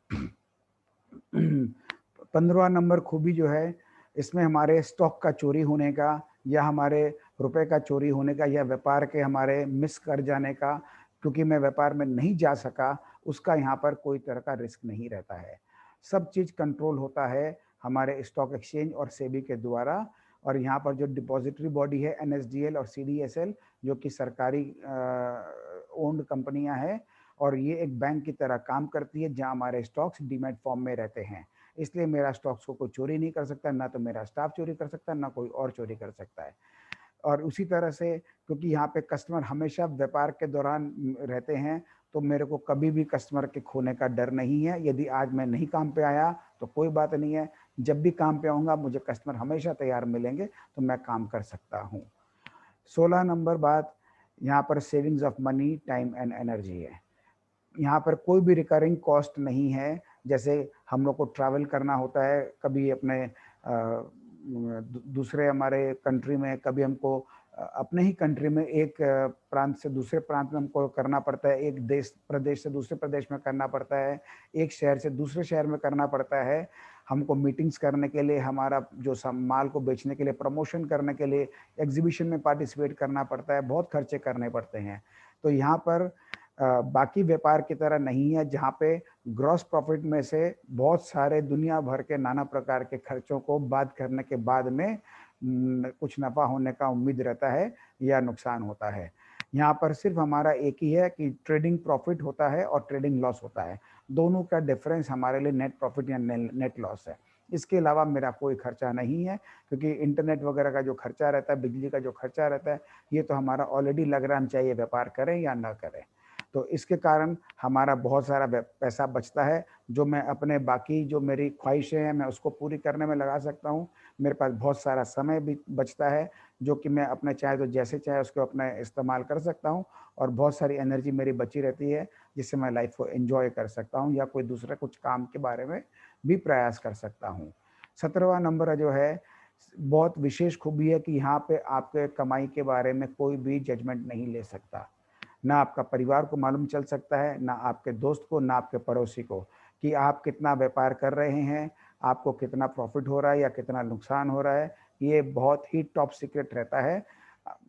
15वां नंबर खूबी जो है, इसमें हमारे स्टॉक का चोरी होने का या हमारे रुपए का चोरी होने का या व्यापार के हमारे मिस कर जाने का, क्योंकि मैं व्यापार में नहीं जा सका, उसका यहाँ पर कोई तरह का रिस्क नहीं रहता है। सब चीज़ कंट्रोल होता है हमारे स्टॉक एक्सचेंज और सेबी के द्वारा, और यहाँ पर जो डिपॉजिटरी बॉडी है एनएसडीएल और सीडीएसएल, जो कि सरकारी ओन्ड कंपनियां हैं, और ये एक बैंक की तरह काम करती है जहां हमारे स्टॉक्स डीमैट फॉर्म में रहते हैं। इसलिए मेरा स्टॉक्स को कोई चोरी नहीं कर सकता, ना तो मेरा स्टाफ चोरी कर सकता है, ना कोई और चोरी कर सकता है। और उसी तरह से क्योंकि यहाँ पे कस्टमर हमेशा व्यापार के दौरान रहते हैं, तो मेरे को कभी भी कस्टमर के खोने का डर नहीं है। यदि आज मैं नहीं काम पे आया तो कोई बात नहीं है, जब भी काम पे आऊँगा मुझे कस्टमर हमेशा तैयार मिलेंगे, तो मैं काम कर सकता हूँ। 16 नंबर बात, यहाँ पर savings of money, time and energy है। यहाँ पर कोई भी रिकरिंग कॉस्ट नहीं है। जैसे हम लोग को ट्रैवल करना होता है, कभी अपने दूसरे हमारे कंट्री में, कभी हमको अपने ही कंट्री में एक प्रांत से दूसरे प्रांत में हमको करना पड़ता है, एक देश प्रदेश से दूसरे प्रदेश में करना पड़ता है, एक शहर से दूसरे शहर में करना पड़ता है। हमको मीटिंग्स करने के लिए, हमारा जो माल को बेचने के लिए, प्रमोशन करने के लिए, एग्जीबिशन में पार्टिसिपेट करना पड़ता है, बहुत खर्चे करने पड़ते हैं। तो यहाँ पर बाकी व्यापार की तरह नहीं है, जहाँ पे ग्रॉस प्रॉफिट में से बहुत सारे दुनिया भर के नाना प्रकार के खर्चों को बात करने के बाद में कुछ नफ़ा होने का उम्मीद रहता है या नुकसान होता है। यहाँ पर सिर्फ हमारा एक ही है कि ट्रेडिंग प्रॉफिट होता है और ट्रेडिंग लॉस होता है। दोनों का डिफरेंस हमारे लिए नेट प्रॉफिट या नेट लॉस है। इसके अलावा मेरा कोई खर्चा नहीं है, क्योंकि इंटरनेट वगैरह का जो खर्चा रहता है, बिजली का जो खर्चा रहता है, ये तो हमारा ऑलरेडी लग रहा है, हम चाहे व्यापार करें या ना करें। तो इसके कारण हमारा बहुत सारा पैसा बचता है, जो मैं अपने बाकी जो मेरी ख्वाहिशें हैं मैं उसको पूरी करने में लगा सकता हूँ। मेरे पास बहुत सारा समय भी बचता है, जो कि मैं अपने चाहे तो जैसे चाहे उसको अपना इस्तेमाल कर सकता हूँ, और बहुत सारी एनर्जी मेरी बची रहती है, जिससे मैं लाइफ को एंजॉय कर सकता हूँ या कोई दूसरा कुछ काम के बारे में भी प्रयास कर सकता हूँ। 17वां नंबर जो है, बहुत विशेष खूबी है कि यहाँ पे आपके कमाई के बारे में कोई भी जजमेंट नहीं ले सकता। ना आपका परिवार को मालूम चल सकता है, ना आपके दोस्त को, ना आपके पड़ोसी को, कि आप कितना व्यापार कर रहे हैं, आपको कितना प्रॉफिट हो रहा है या कितना नुकसान हो रहा है। ये बहुत ही टॉप सीक्रेट रहता है,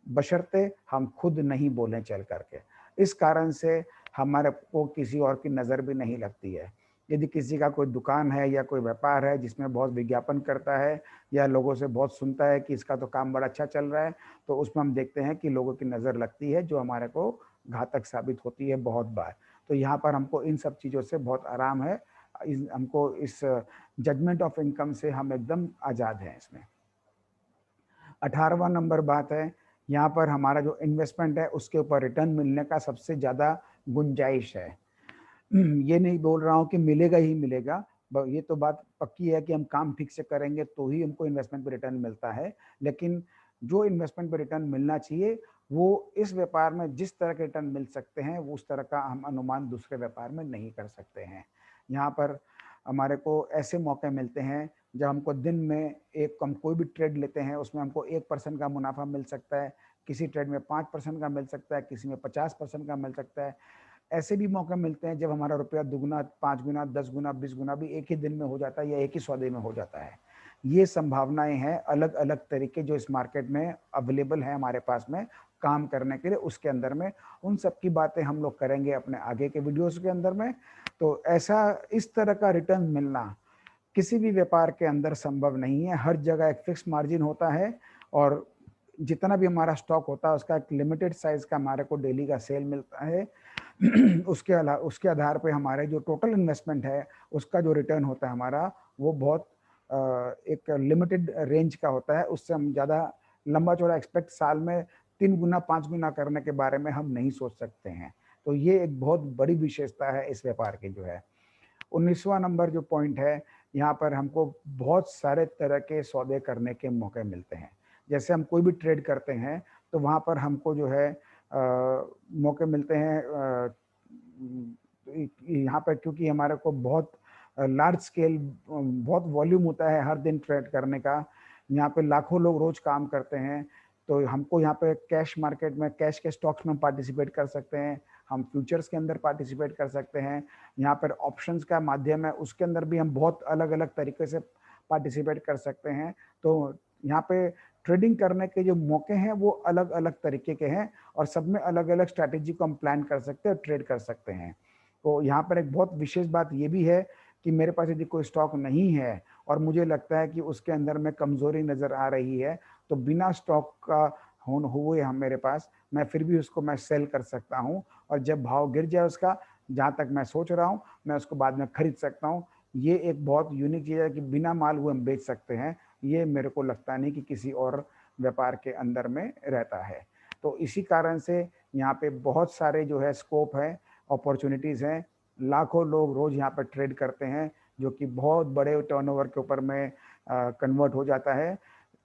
बशर्ते हम खुद नहीं बोलें चल करके। इस कारण से हमारे को किसी और की नज़र भी नहीं लगती है। यदि किसी का कोई दुकान है या कोई व्यापार है जिसमें बहुत विज्ञापन करता है या लोगों से बहुत सुनता है कि इसका तो काम बड़ा अच्छा चल रहा है, तो उसमें हम देखते हैं कि लोगों की नज़र लगती है, जो हमारे को घातक साबित होती है बहुत बार। तो यहाँ पर हमको इन सब चीज़ों से बहुत आराम है। हमको इस जजमेंट ऑफ इनकम से हम एकदम आज़ाद हैं इसमें। 18वां नंबर बात है, यहाँ पर हमारा जो इन्वेस्टमेंट है उसके ऊपर रिटर्न मिलने का सबसे ज़्यादा गुंजाइश है। ये नहीं बोल रहा हूँ कि मिलेगा ही मिलेगा, ये तो बात पक्की है कि हम काम ठीक से करेंगे तो ही हमको इन्वेस्टमेंट पे रिटर्न मिलता है। लेकिन जो इन्वेस्टमेंट पे रिटर्न मिलना चाहिए, वो इस व्यापार में जिस तरह के रिटर्न मिल सकते हैं, वो उस तरह का हम अनुमान दूसरे व्यापार में नहीं कर सकते हैं। यहाँ पर हमारे को ऐसे मौके मिलते हैं जब हमको दिन में एक हम कोई भी ट्रेड लेते हैं, उसमें हमको 1% का मुनाफा मिल सकता है, किसी ट्रेड में 5% का मिल सकता है, किसी में 50% का मिल सकता है। ऐसे भी मौके मिलते हैं जब हमारा रुपया दुगुना, 5 गुना, 10 गुना, 20 गुना भी एक ही दिन में हो जाता है या एक ही सौदे में हो जाता है। ये संभावनाएं हैं, अलग अलग तरीके जो इस मार्केट में अवेलेबल है हमारे पास में काम करने के लिए, उसके अंदर में उन सब की बातें हम लोग करेंगे अपने आगे के वीडियोस के अंदर में। तो ऐसा इस तरह का रिटर्न मिलना किसी भी व्यापार के अंदर संभव नहीं है। हर जगह एक फिक्स मार्जिन होता है, और जितना भी हमारा स्टॉक होता है उसका एक लिमिटेड साइज का हमारे को डेली का सेल मिलता है। उसके आधार पे हमारे जो टोटल इन्वेस्टमेंट है उसका जो रिटर्न होता है हमारा, वो बहुत एक लिमिटेड रेंज का होता है। उससे हम ज़्यादा लंबा चौड़ा एक्सपेक्ट साल में 3 गुना 5 गुना करने के बारे में हम नहीं सोच सकते हैं। तो ये एक बहुत बड़ी विशेषता है इस व्यापार की जो है। 19वां नंबर जो पॉइंट है, यहाँ पर हमको बहुत सारे तरह के सौदे करने के मौके मिलते हैं। जैसे हम कोई भी ट्रेड करते हैं तो वहाँ पर हमको जो है मौके मिलते हैं यहाँ पर, क्योंकि हमारे को बहुत लार्ज स्केल बहुत वॉल्यूम होता है हर दिन ट्रेड करने का। यहाँ पे लाखों लोग रोज काम करते हैं, तो हमको यहाँ पे कैश मार्केट में कैश के स्टॉक्स में पार्टिसिपेट कर सकते हैं, हम फ्यूचर्स के अंदर पार्टिसिपेट कर सकते हैं। यहाँ पर ऑप्शंस का माध्यम है, उसके अंदर भी हम बहुत अलग अलग तरीके से पार्टिसिपेट कर सकते हैं। तो यहाँ पे ट्रेडिंग करने के जो मौके हैं वो अलग अलग तरीके के हैं, और सब में अलग अलग स्ट्रैटेजी को हम प्लान कर सकते हैं, ट्रेड कर सकते हैं। तो यहाँ पर एक बहुत विशेष बात ये भी है कि मेरे पास यदि कोई स्टॉक नहीं है और मुझे लगता है कि उसके अंदर में कमजोरी नजर आ रही है, तो बिना स्टॉक का हुए हम मेरे पास, मैं फिर भी उसको मैं सेल कर सकता हूँ, और जब भाव गिर जाए उसका, जहाँ तक मैं सोच रहा हूँ, मैं उसको बाद में खरीद सकता हूँ। ये एक बहुत यूनिक चीज़ है कि बिना माल हुए हम बेच सकते हैं। ये मेरे को लगता नहीं कि किसी और व्यापार के अंदर में रहता है। तो इसी कारण से यहाँ पे बहुत सारे जो है स्कोप है, अपॉर्चुनिटीज़ हैं। लाखों लोग रोज यहाँ पर ट्रेड करते हैं, जो कि बहुत बड़े टर्नओवर के ऊपर में कन्वर्ट हो जाता है,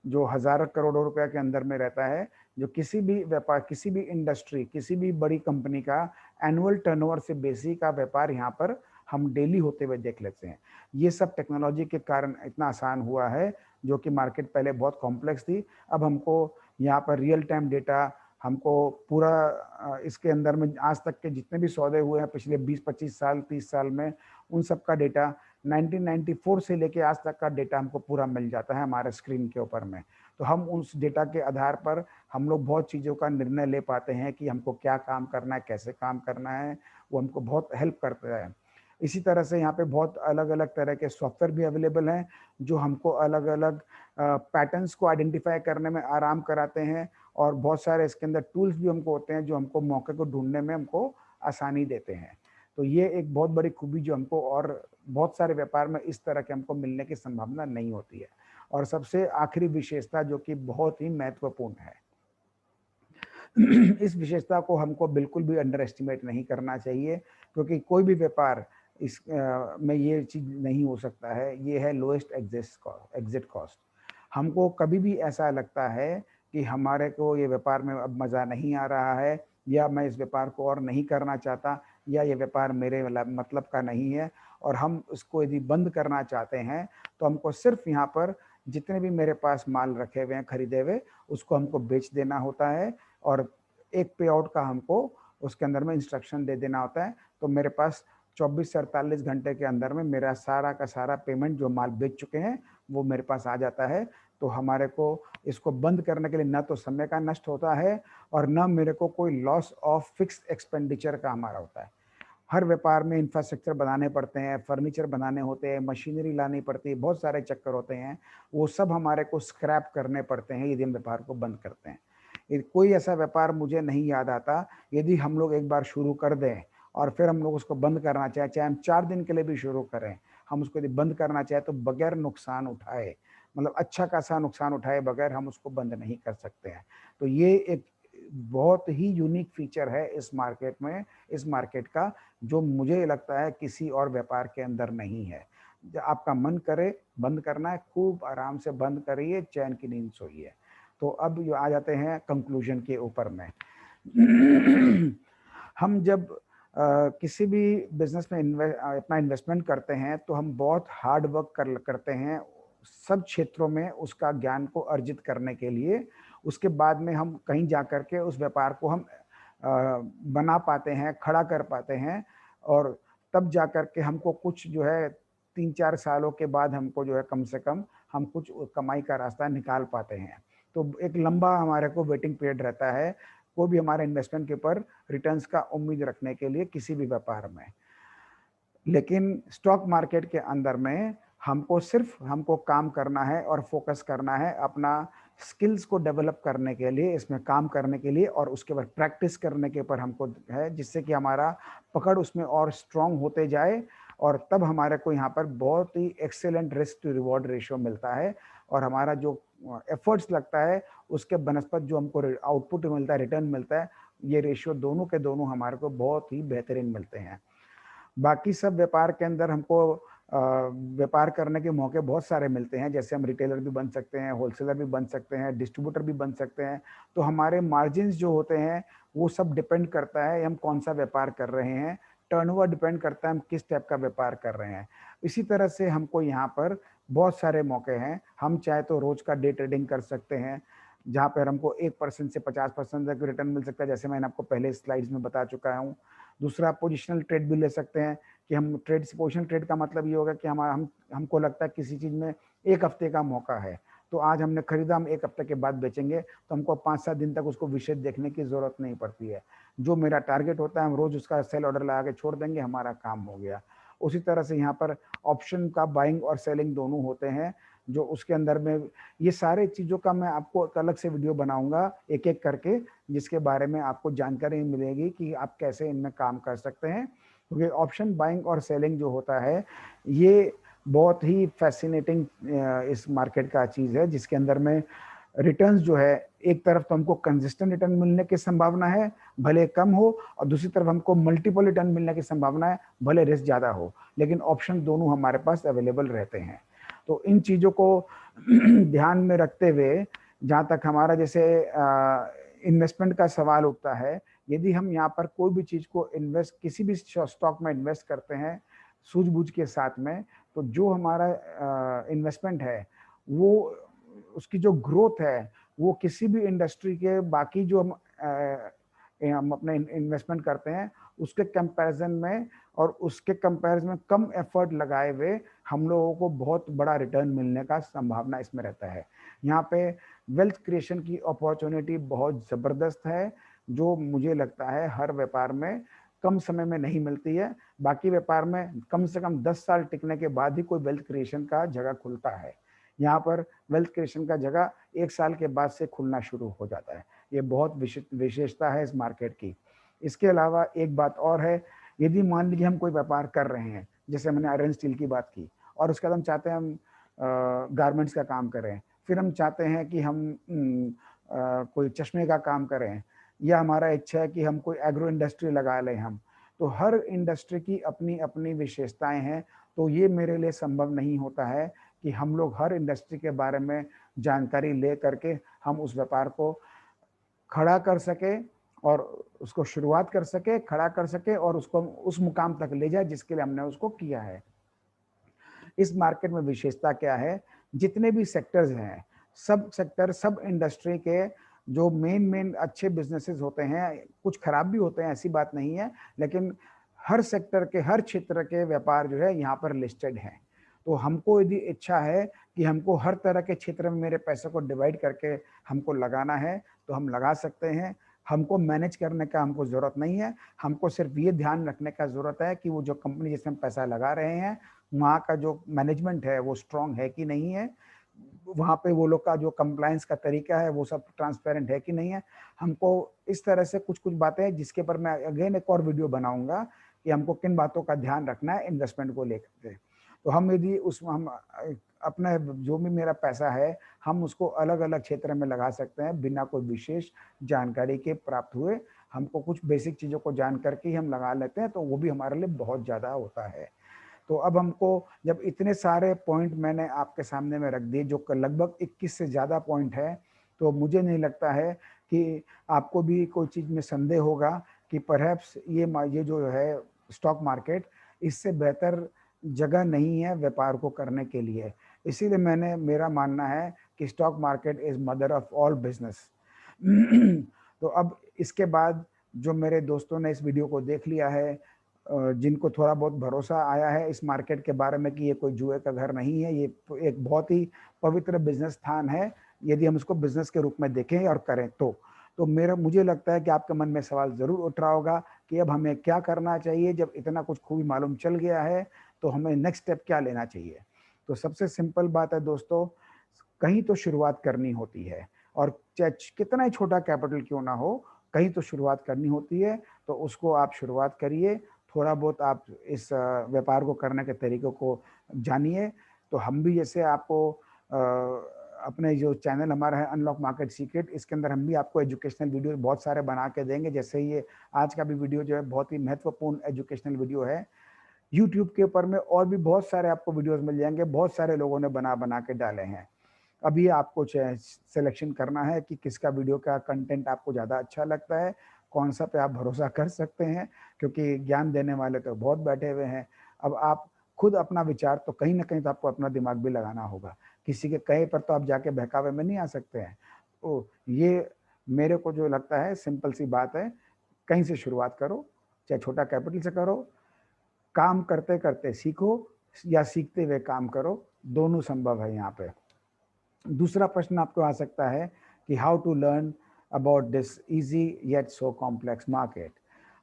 जो हज़ारों करोड़ों रुपए के अंदर में रहता है, जो किसी भी व्यापार, किसी भी इंडस्ट्री, किसी भी बड़ी कंपनी का एनुअल टर्नओवर से बेसी का व्यापार यहाँ पर हम डेली होते हुए देख लेते हैं। ये सब टेक्नोलॉजी के कारण इतना आसान हुआ है, जो कि मार्केट पहले बहुत कॉम्प्लेक्स थी। अब हमको यहाँ पर रियल टाइम डेटा, हमको पूरा इसके अंदर में आज तक के जितने भी सौदे हुए हैं पिछले 20-25 साल 30 साल में, उन सब का डेटा 1994 से लेके आज तक का डेटा हमको पूरा मिल जाता है हमारे स्क्रीन के ऊपर में। तो हम उस डेटा के आधार पर हम लोग बहुत चीज़ों का निर्णय ले पाते हैं कि हमको क्या काम करना है, कैसे काम करना है, वो हमको बहुत हेल्प करता है। इसी तरह से यहाँ पे बहुत अलग अलग तरह के सॉफ्टवेयर भी अवेलेबल हैं, जो हमको अलग अलग पैटर्न्स को आइडेंटिफाई करने में आराम कराते हैं, और बहुत सारे इसके अंदर टूल्स भी हमको होते हैं जो हमको मौके को ढूंढने में हमको आसानी देते हैं। तो ये एक बहुत बड़ी खूबी जो हमको और बहुत सारे व्यापार में इस तरह के हमको मिलने की संभावना नहीं होती है। और सबसे आखिरी विशेषता जो कि बहुत ही महत्वपूर्ण है, इस विशेषता को हमको बिल्कुल भी अंडर एस्टिमेट नहीं करना चाहिए, क्योंकि कोई भी व्यापार इस में ये चीज़ नहीं हो सकता है। ये है लोएस्ट एग्जिट कॉस्ट। हमको कभी भी ऐसा लगता है कि हमारे को ये व्यापार में अब मज़ा नहीं आ रहा है, या मैं इस व्यापार को और नहीं करना चाहता, या ये व्यापार मेरे मतलब का नहीं है, और हम उसको यदि बंद करना चाहते हैं, तो हमको सिर्फ यहाँ पर जितने भी मेरे पास माल रखे हुए हैं खरीदे हुए, उसको हमको बेच देना होता है, और एक पे आउट का हमको उसके अंदर में इंस्ट्रक्शन दे देना होता है। तो मेरे पास 24 से 48 घंटे के अंदर में मेरा सारा का सारा पेमेंट जो माल बेच चुके हैं वो मेरे पास आ जाता है। तो हमारे को इसको बंद करने के लिए ना तो समय का नष्ट होता है, और ना मेरे को कोई लॉस ऑफ फिक्स एक्सपेंडिचर का हमारा होता है। हर व्यापार में इंफ्रास्ट्रक्चर बनाने पड़ते हैं, फर्नीचर बनाने होते हैं, मशीनरी लानी पड़ती है, बहुत सारे चक्कर होते हैं, वो सब हमारे को स्क्रैप करने पड़ते हैं यदि हम व्यापार को बंद करते हैं। कोई ऐसा व्यापार मुझे नहीं याद आता, यदि हम लोग एक बार शुरू कर दें और फिर हम लोग उसको बंद करना चाहे, चाहे हम 4 दिन के लिए भी शुरू करें, हम उसको यदि बंद करना चाहे तो बगैर नुकसान उठाए, मतलब अच्छा खासा नुकसान उठाए बगैर हम उसको बंद नहीं कर सकते हैं। तो ये एक बहुत ही यूनिक फीचर है इस मार्केट में, इस मार्केट का, जो मुझे लगता है किसी और व्यापार के अंदर नहीं है। आपका मन करे बंद करना है, खूब आराम से बंद करिए, चैन की नींद सोइए। तो अब ये आ जाते हैं कंक्लूजन के ऊपर में। हम जब किसी भी बिजनेस में अपना इन्वेस्टमेंट करते हैं, तो हम बहुत हार्ड वर्क करते हैं सब क्षेत्रों में उसका ज्ञान को अर्जित करने के लिए। उसके बाद में हम कहीं जा कर के उस व्यापार को हम बना पाते हैं, खड़ा कर पाते हैं, और तब जा कर के हमको कुछ जो है 3-4 सालों के बाद हमको जो है कम से कम हम कुछ कमाई का रास्ता निकाल पाते हैं। तो एक लंबा हमारे को वेटिंग पीरियड रहता है कोई भी हमारे इन्वेस्टमेंट के ऊपर रिटर्न्स का उम्मीद रखने के लिए किसी भी व्यापार में। लेकिन स्टॉक मार्केट के अंदर में हमको काम करना है और फोकस करना है अपना स्किल्स को डेवलप करने के लिए, इसमें काम करने के लिए, और उसके बाद प्रैक्टिस करने के ऊपर हमको है, जिससे कि हमारा पकड़ उसमें और स्ट्रांग होते जाए, और तब हमारे को यहाँ पर बहुत ही excellent risk to reward ratio मिलता है, और हमारा जो एफर्ट्स लगता है, उसके बनस्पत जो हमको आउटपुट मिलता है, रिटर्न मिलता है, ये रेशियो दोनों के दोनों हमारे को बहुत ही बेहतरीन मिलते हैं। बाकी सब व्यापार के अंदर हमको व्यापार करने के मौके बहुत सारे मिलते हैं, जैसे हम रिटेलर भी बन सकते हैं, होलसेलर भी बन सकते हैं, डिस्ट्रीब्यूटर भी बन सकते हैं। तो हमारे मार्जिन्स जो होते हैं वो सब डिपेंड करता है हम कौन सा व्यापार कर रहे हैं, टर्नओवर डिपेंड करता है हम किस टाइप का व्यापार कर रहे हैं। इसी तरह से हमको यहाँ पर बहुत सारे मौके हैं। हम चाहे तो रोज का डे ट्रेडिंग कर सकते हैं, जहाँ पर हमको 1% से 50% तक रिटर्न मिल सकता है, जैसे मैंने आपको पहले स्लाइड्स में बता चुका हूँ। दूसरा, पोजिशनल ट्रेड भी ले सकते हैं कि हम पोजिशनल ट्रेड का मतलब ये होगा कि हमको लगता है किसी चीज़ में 1 हफ्ते का मौका है, तो आज हमने खरीदा, हम 1 हफ्ते के बाद बेचेंगे, तो हमको 5-7 दिन तक उसको विशेष देखने की ज़रूरत नहीं पड़ती है। जो मेरा टारगेट होता है हम रोज़ उसका सेल ऑर्डर लगा के छोड़ देंगे, हमारा काम हो गया। उसी तरह से यहाँ पर ऑप्शन का बाइंग और सेलिंग दोनों होते हैं, जो उसके अंदर में ये सारे चीज़ों का मैं आपको एक अलग से वीडियो बनाऊंगा एक-एक करके, जिसके बारे में आपको जानकारी मिलेगी कि आप कैसे इनमें काम कर सकते हैं। क्योंकि ऑप्शन बाइंग और सेलिंग जो होता है ये बहुत ही फैसिनेटिंग इस मार्केट का चीज़ है, जिसके अंदर में रिटर्न्स जो है, एक तरफ तो हमको कंसिस्टेंट रिटर्न मिलने की संभावना है, भले कम हो, और दूसरी तरफ हमको मल्टीपल रिटर्न मिलने की संभावना है, भले रिस्क ज़्यादा हो, लेकिन ऑप्शन दोनों हमारे पास अवेलेबल रहते हैं। तो इन चीज़ों को ध्यान में रखते हुए, जहाँ तक हमारा जैसे इन्वेस्टमेंट का सवाल उठता है, यदि हम यहाँ पर कोई भी चीज़ को किसी भी स्टॉक में इन्वेस्ट करते हैं सूझबूझ के साथ में, तो जो हमारा इन्वेस्टमेंट है वो उसकी जो ग्रोथ है वो किसी भी इंडस्ट्री के बाकी जो हम अपने इन्वेस्टमेंट करते हैं उसके कंपैरिजन में, और उसके कंपैरिजन में कम एफर्ट लगाए हुए हम लोगों को बहुत बड़ा रिटर्न मिलने का संभावना इसमें रहता है। यहाँ पे वेल्थ क्रिएशन की अपॉर्चुनिटी बहुत ज़बरदस्त है, जो मुझे लगता है हर व्यापार में कम समय में नहीं मिलती है। बाकी व्यापार में कम से कम 10 साल टिकने के बाद ही कोई वेल्थ क्रिएशन का जगह खुलता है। यहाँ पर वेल्थ क्रिएशन का जगह 1 साल के बाद से खुलना शुरू हो जाता है। ये बहुत विशेषता है इस मार्केट की। इसके अलावा एक बात और है, यदि मान लीजिए हम कोई व्यापार कर रहे हैं, जैसे मैंने आयरन स्टील की बात की, और उसके बाद हम चाहते हैं हम गारमेंट्स का काम करें, फिर हम चाहते हैं कि हम कोई चश्मे का काम करें, या हमारा इच्छा है कि हम कोई एग्रो इंडस्ट्री लगा लें हम, तो हर इंडस्ट्री की अपनी अपनी विशेषताएं हैं। तो ये मेरे लिए संभव नहीं होता है कि हम लोग हर इंडस्ट्री के बारे में जानकारी ले करके हम उस व्यापार को खड़ा कर सके, और उसको शुरुआत कर सके, खड़ा कर सके, और उसको उस मुकाम तक ले जाए जिसके लिए हमने उसको किया है। इस मार्केट में विशेषता क्या है, जितने भी सेक्टर्स हैं, सब सेक्टर, सब इंडस्ट्री के जो मेन अच्छे बिजनेसेस होते हैं, कुछ खराब भी होते हैं, ऐसी बात नहीं है, लेकिन हर सेक्टर के, हर क्षेत्र के व्यापार जो है यहाँ पर लिस्टेड हैं। तो हमको यदि इच्छा है कि हमको हर तरह के क्षेत्र में मेरे पैसे को डिवाइड करके हमको लगाना है, तो हम लगा सकते हैं। हमको मैनेज करने का हमको ज़रूरत नहीं है, हमको सिर्फ ये ध्यान रखने का ज़रूरत है कि वो जो कंपनी जिसमें पैसा लगा रहे हैं, वहाँ का जो मैनेजमेंट है वो स्ट्रांग है कि नहीं है, वहाँ पे वो लोग का जो कंप्लायंस का तरीका है वो सब ट्रांसपेरेंट है कि नहीं है। हमको इस तरह से कुछ बातें हैं जिसके पर मैं अगेन एक और वीडियो बनाऊंगा कि हमको किन बातों का ध्यान रखना है इन्वेस्टमेंट को लेकर के। तो हम यदि उसमें हम अपना जो भी मेरा पैसा है हम उसको अलग अलग क्षेत्र में लगा सकते हैं बिना कोई विशेष जानकारी के प्राप्त हुए। हमको कुछ बेसिक चीज़ों को जान करके ही हम लगा लेते हैं, तो वो भी हमारे लिए बहुत ज़्यादा होता है। तो अब हमको, जब इतने सारे पॉइंट मैंने आपके सामने में रख दिए, जो लगभग 21 से ज़्यादा पॉइंट है, तो मुझे नहीं लगता है कि आपको भी कोई चीज़ में संदेह होगा कि परहैप्स ये जो है स्टॉक मार्केट, इससे बेहतर जगह नहीं है व्यापार को करने के लिए। इसीलिए मेरा मानना है कि stock market is mother of all business. तो अब इसके बाद जो मेरे दोस्तों ने इस वीडियो को देख लिया है, जिनको थोड़ा बहुत भरोसा आया है इस मार्केट के बारे में कि ये कोई जुए का घर नहीं है, ये एक बहुत ही पवित्र बिजनेस स्थान है, यदि हम उसको बिजनेस के रूप में देखें और करें तो मुझे लगता है कि आपके मन में सवाल ज़रूर उठ रहा होगा कि अब हमें क्या करना चाहिए। जब इतना कुछ खूबी मालूम चल गया है तो हमें नेक्स्ट स्टेप क्या लेना चाहिए। तो सबसे सिंपल बात है दोस्तों, कहीं तो शुरुआत करनी होती है, और चाहे कितना ही छोटा कैपिटल क्यों ना हो, कहीं तो शुरुआत करनी होती है। तो उसको आप शुरुआत करिए, थोड़ा बहुत आप इस व्यापार को करने के तरीक़ों को जानिए। तो हम भी जैसे आपको अपने जो चैनल हमारा है अनलॉक मार्केट सीक्रेट, इसके अंदर हम भी आपको एजुकेशनल वीडियो बहुत सारे बना के देंगे। जैसे ये आज का भी वीडियो जो है बहुत ही महत्वपूर्ण एजुकेशनल वीडियो है। यूट्यूब के ऊपर में और भी बहुत सारे आपको वीडियोस मिल जाएंगे, बहुत सारे लोगों ने बना बना के डाले हैं। अभी आपको सिलेक्शन करना है कि किसका वीडियो का कंटेंट आपको ज़्यादा अच्छा लगता है, कौन सा पे आप भरोसा कर सकते हैं, क्योंकि ज्ञान देने वाले तो बहुत बैठे हुए हैं। अब आप खुद अपना विचार, तो कहीं ना कहीं तो आपको अपना दिमाग भी लगाना होगा। किसी के कहे पर तो आप जाके बहकावे में नहीं आ सकते हैं। तो ये मेरे को जो लगता है सिंपल सी बात है, कहीं से शुरुआत करो, चाहे छोटा कैपिटल से करो, काम करते करते सीखो या सीखते हुए काम करो, दोनों संभव है यहाँ पे। दूसरा प्रश्न आपको आ सकता है कि how to learn about this easy yet so complex market.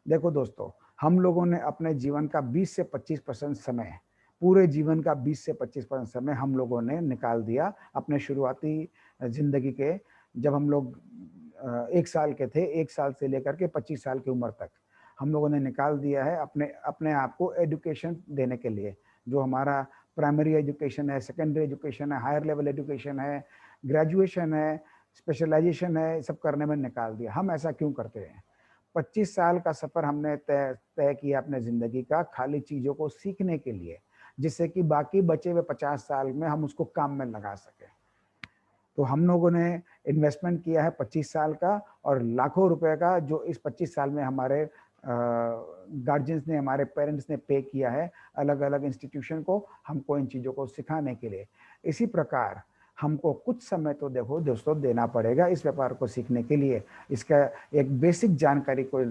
देखो दोस्तों, हम लोगों ने अपने जीवन का 20 से 25% समय, पूरे जीवन का 20 से 25% समय हम लोगों ने निकाल दिया अपने शुरुआती जिंदगी के, जब हम लोग 1 साल के थे, 1 साल से लेकर के 25 साल की उम्र तक हम लोगों ने निकाल दिया है अपने अपने आप को एजुकेशन देने के लिए। जो हमारा प्राइमरी एजुकेशन है, सेकेंडरी एजुकेशन है, हायर लेवल एजुकेशन है, ग्रेजुएशन है, स्पेशलाइजेशन है, सब करने में निकाल दिया। हम ऐसा क्यों करते हैं? 25 साल का सफ़र हमने तय तय किया अपने ज़िंदगी का, खाली चीज़ों को सीखने के लिए, जिससे कि बाकी बचे हुए 50 साल में हम उसको काम में लगा सकें। तो हम लोगों ने इन्वेस्टमेंट किया है 25 साल का, और लाखों रुपए का जो इस 25 साल में हमारे गार्जियंस ने, हमारे पेरेंट्स ने पे किया है अलग अलग इंस्टीट्यूशन को, हमको इन चीज़ों को सिखाने के लिए। इसी प्रकार हमको कुछ समय तो देखो दोस्तों देना पड़ेगा इस व्यापार को सीखने के लिए, इसका एक बेसिक जानकारी को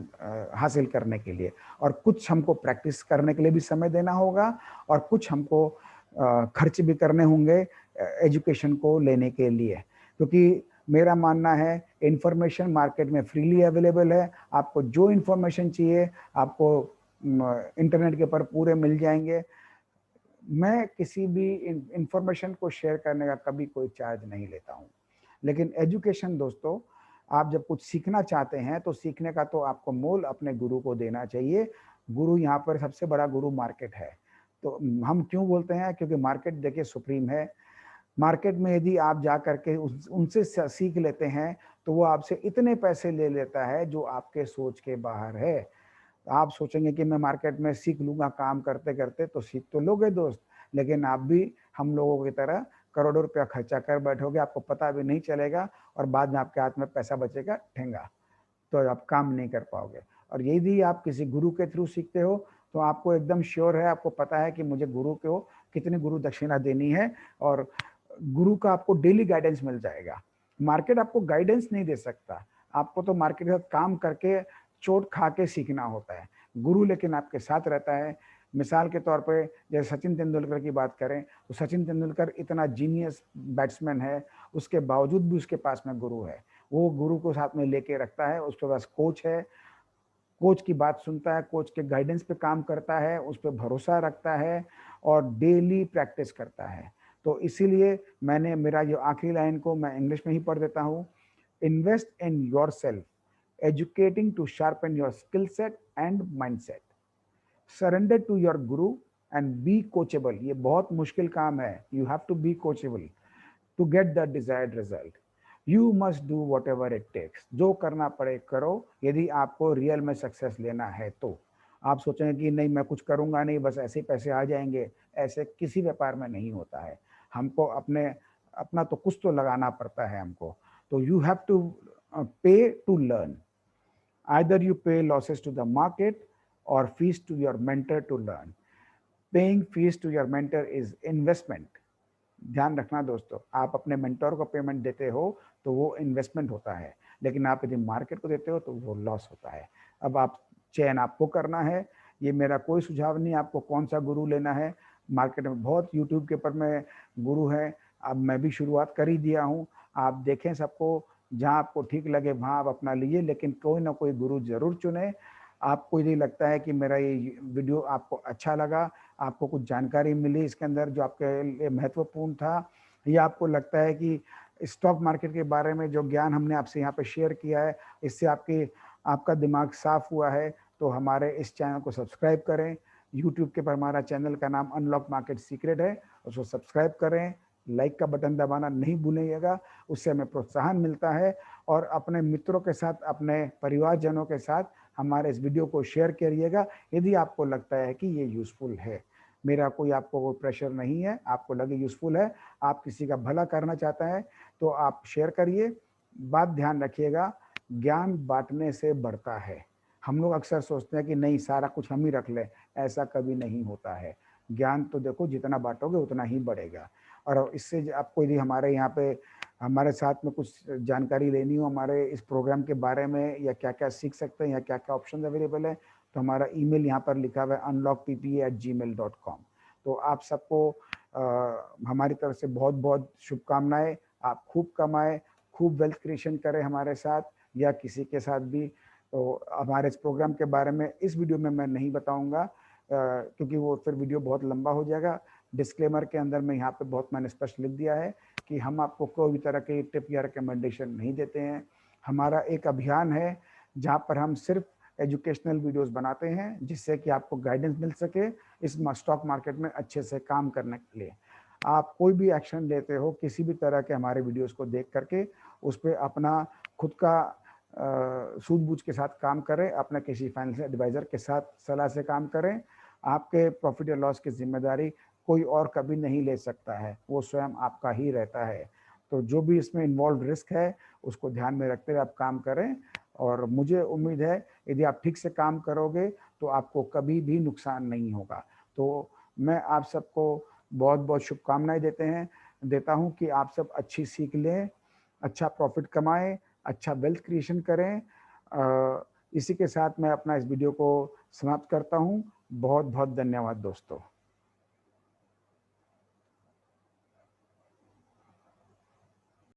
हासिल करने के लिए, और कुछ हमको प्रैक्टिस करने के लिए भी समय देना होगा, और कुछ हमको खर्च भी करने होंगे एजुकेशन को लेने के लिए। क्योंकि मेरा मानना है इंफॉर्मेशन मार्केट में फ्रीली अवेलेबल है। आपको जो इंफॉर्मेशन चाहिए आपको इंटरनेट के ऊपर पूरे मिल जाएंगे। मैं किसी भी इंफॉर्मेशन को शेयर करने का कभी कोई चार्ज नहीं लेता हूँ, लेकिन एजुकेशन दोस्तों, आप जब कुछ सीखना चाहते हैं तो सीखने का तो आपको मोल अपने गुरु को देना चाहिए। गुरु यहाँ पर सबसे बड़ा गुरु मार्केट है। तो हम क्यों बोलते हैं? क्योंकि मार्केट देखिए सुप्रीम है। मार्केट में यदि आप जा करके उनसे सीख लेते हैं तो वो आपसे इतने पैसे ले लेता है जो आपके सोच के बाहर है। आप सोचेंगे कि मैं मार्केट में सीख लूंगा काम करते करते, तो सीख तो लोगे दोस्त, लेकिन आप भी हम लोगों की तरह करोड़ों रुपया खर्चा कर बैठोगे, आपको पता भी नहीं चलेगा, और बाद में आपके हाथ में पैसा बचेगा ठेंगा, तो आप काम नहीं कर पाओगे। और यदि आप किसी गुरु के थ्रू सीखते हो तो आपको एकदम श्योर है, आपको पता है कि मुझे गुरु को कितनी गुरु दक्षिणा देनी है, और गुरु का आपको डेली गाइडेंस मिल जाएगा। मार्केट आपको गाइडेंस नहीं दे सकता, आपको तो मार्केट के साथ काम करके चोट खा के सीखना होता है। गुरु लेकिन आपके साथ रहता है। मिसाल के तौर पे जैसे सचिन तेंदुलकर की बात करें तो सचिन तेंदुलकर इतना जीनियस बैट्समैन है, उसके बावजूद भी उसके पास में गुरु है। वो गुरु को साथ में लेके रखता है, उसके पास कोच है, कोच की बात सुनता है, कोच के गाइडेंस पे काम करता है, उस पर भरोसा रखता है, और डेली प्रैक्टिस करता है। तो इसीलिए मैंने मेरा जो आखिरी लाइन को मैं इंग्लिश में ही पढ़ देता हूँ: invest in your self, educating to sharpen your skill set and mindset. Surrender to your guru and be coachable. ये बहुत मुश्किल काम है. You have to be coachable to get the desired result. You must do whatever it takes. जो करना पड़े करो, यदि आपको रियल में सक्सेस लेना है तो। आप सोचेंगे कि नहीं मैं कुछ करूंगा नहीं, बस ऐसे पैसे आ जाएंगे, ऐसे किसी व्यापार में नहीं होता है। हमको अपना तो कुछ तो लगाना पड़ता है हमको। तो you have to pay to learn. Either you pay losses to the market or fees to your mentor to learn. Paying fees to your mentor is investment. ध्यान रखना दोस्तों, आप अपने मेंटोर को पेमेंट देते हो तो वो इन्वेस्टमेंट होता है, लेकिन आप यदि मार्केट को देते हो तो वो लॉस होता है। अब आप चयन आपको करना है। ये मेरा कोई सुझाव नहीं आपको कौन सा गुरु लेना है। मार्केट में बहुत यूट्यूब के ऊपर में गुरु है, अब मैं भी शुरुआत कर ही दिया हूँ। आप देखें सबको, जहाँ आपको ठीक लगे वहाँ आप अपना लीजिए, लेकिन कोई ना कोई गुरु जरूर चुने। आपको यदि लगता है कि मेरा ये वीडियो आपको अच्छा लगा, आपको कुछ जानकारी मिली इसके अंदर जो आपके लिए महत्वपूर्ण था, या आपको लगता है कि स्टॉक मार्केट के बारे में जो ज्ञान हमने आपसे यहाँ पे शेयर किया है इससे आपका दिमाग साफ हुआ है, तो हमारे इस चैनल को सब्सक्राइब करें। यूट्यूब के पर हमारा चैनल का नाम अनलॉक मार्केट सीक्रेट है, उसको सब्सक्राइब करें, लाइक का बटन दबाना नहीं भूलिएगा, उससे हमें प्रोत्साहन मिलता है। और अपने मित्रों के साथ, अपने परिवारजनों के साथ हमारे इस वीडियो को शेयर करिएगा यदि आपको लगता है कि ये यूज़फुल है। मेरा कोई आपको कोई प्रेशर नहीं है, आपको लगे यूज़फुल है, आप किसी का भला करना चाहता है तो आप शेयर करिए। बात ध्यान रखिएगा, ज्ञान बांटने से बढ़ता है। हम लोग अक्सर सोचते हैं कि नहीं सारा कुछ हम ही रख लें, ऐसा कभी नहीं होता है। ज्ञान तो देखो जितना बांटोगे उतना ही बढ़ेगा। और इससे आपको यदि हमारे यहाँ पे हमारे साथ में कुछ जानकारी लेनी हो हमारे इस प्रोग्राम के बारे में, या क्या क्या सीख सकते हैं या क्या क्या ऑप्शन अवेलेबल है, तो हमारा ईमेल यहाँ पर लिखा हुआ है unlockppa@gmail.com। तो आप सबको हमारी तरफ से बहुत बहुत शुभकामनाएं। आप खूब कमाएं, खूब वेल्थ क्रिएशन करें हमारे साथ या किसी के साथ भी। तो हमारे इस प्रोग्राम के बारे में इस वीडियो में मैं नहीं बताऊंगा क्योंकि वो फिर वीडियो बहुत लंबा हो जाएगा। डिस्क्लेमर के अंदर में यहाँ पे बहुत मैंने स्पष्ट लिख दिया है कि हम आपको कोई भी तरह की टिप या रिकमेंडेशन नहीं देते हैं। हमारा एक अभियान है जहाँ पर हम सिर्फ एजुकेशनल वीडियोस बनाते हैं जिससे कि आपको गाइडेंस मिल सके इस स्टॉक मार्केट में अच्छे से काम करने के लिए। आप कोई भी एक्शन लेते हो किसी भी तरह के हमारे वीडियोस को देख करके उस पर अपना खुद का सूझबूझ के साथ काम करें, अपने किसी फाइनेंशियल एडवाइजर के साथ सलाह से काम करें। आपके प्रॉफिट या लॉस की जिम्मेदारी कोई और कभी नहीं ले सकता है, वो स्वयं आपका ही रहता है। तो जो भी इसमें इन्वॉल्व रिस्क है उसको ध्यान में रखते हुए आप काम करें। और मुझे उम्मीद है यदि आप ठीक से काम करोगे तो आपको कभी भी नुकसान नहीं होगा। तो मैं आप सबको बहुत बहुत शुभकामनाएं देता हूं कि आप सब अच्छी सीख लें, अच्छा प्रॉफिट कमाएं, अच्छा वेल्थ क्रिएशन करें। इसी के साथ मैं अपना इस वीडियो को समाप्त करता हूं। बहुत बहुत धन्यवाद दोस्तों।